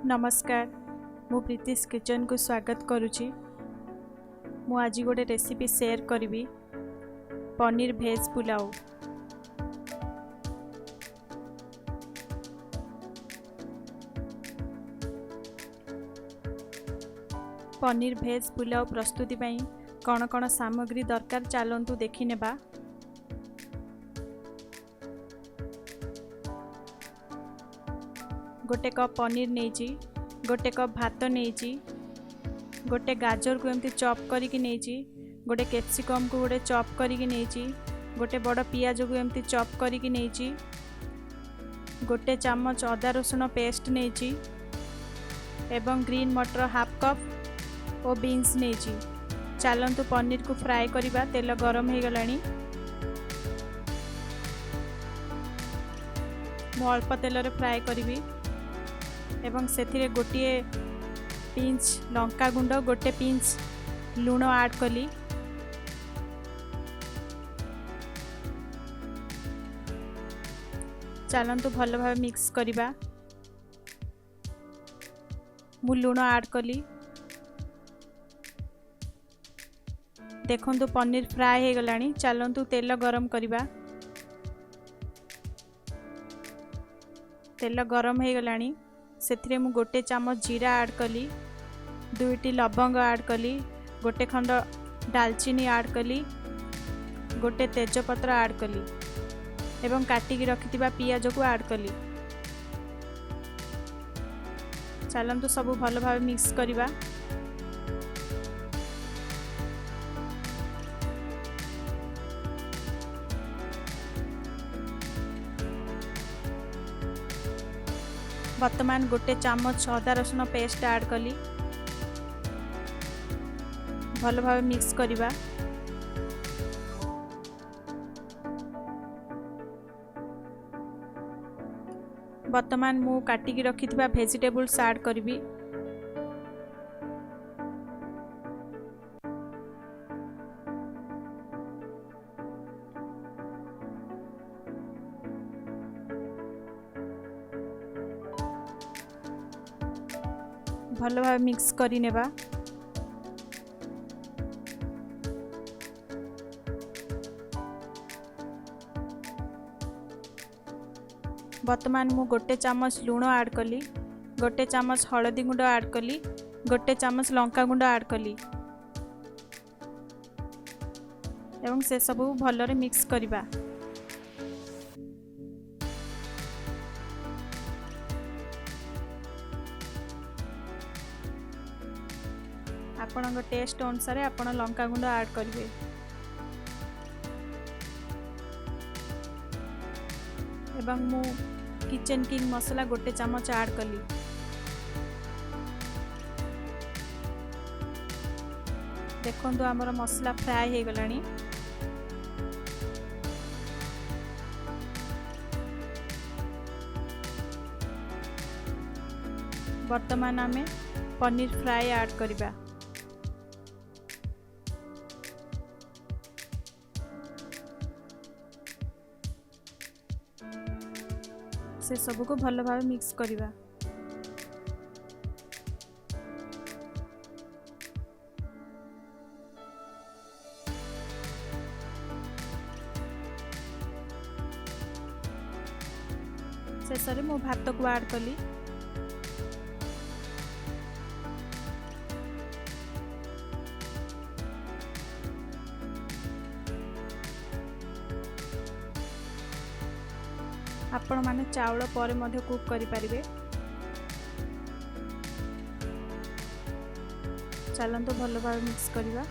नमस्कार मु प्रीतिश किचन को स्वागत करुच्ची। मु आज गोटे रेसिपी शेयर करी पनीर भेज पुलाव। पनीर भेज पुलाव प्रस्तुति पई कौन कौन सामग्री दरकार चलतु देखि नेबा। गोटे कप पनीर नहीं, गोटे कप भात नहीं, गोटे गाजर को एमती चॉप करके नहीं, गोटे कैप्सिकम को गोटे चॉप करके नहीं, गोटे बड़ पियाज को एमती चॉप करके नहीं, गोटे चामच अदा रसुण पेस्ट नहीं एवं ग्रीन मटर हाफ कप और बीन्स नहीं। चलतु पनीर को फ्राए करवा। तेल गरम हो गलानी। मु अल्प तेल रे फ्राए करी एवं से गोटे पिंच लंका गुंड गोटे पिंच लुण ऐड कली। चलतु भल भाव मिक्स करवा। मु लुण ऐड कली। देखंतु पनीर फ्राए हो गलानी। चलतु तेल गरम करवा। तेल गरम हो गलानी। से मु गोटे चामच जीरा ऐड कली, दुईटी लवंग ऐड कली, गोटे खंड दालचीनी ऐड कली, गोटे तेजपत्र ऐड कली एवं काटिकी रखिथिबा पियाज को ऐड कली। चलंतु सब भल भाव मिक्स करवा। वर्तमान गोटे चामच अदा रसुण पेस्ट ऐड कली। भल भाव मिक्स करवा। वर्तमान मु काटिकी रखिथिबा वेजिटेबल्स ऐड करबी। भल भाव मिक्स करी नेबा। वर्तमान मु गोटे चामच लुण ऐड कली, गोटे चामच हलदी गुंड ऐड कली, गोटे चामच लंका गुंड ऐड कली एवं से सब भलरे मिक्स करवा। आपण टेस्ट अनुसार आपण लंका गुंड ऐड करेंगे। एवं मु किचन किंग मसला गोटे चामच ऐड कली। देखंतु आमर मसला फ्राए हो गलानी। वर्तमान आमे पनीर फ्राए ऐड करवा। से सब को भल भाव मिक्स करवा। शेष में मु भात को ऐड कली। आपण माने चावल पर मध्य कुक करि परिबे। चलंतु भल भाव मिक्स करवा।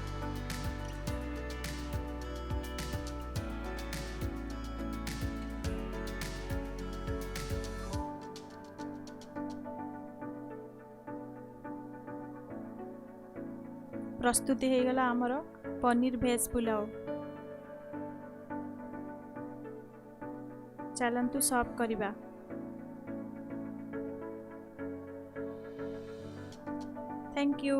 प्रस्तुति हो गला आमर पनीर भेज पुलाव। चलंतु सर्व करवा। Thank you.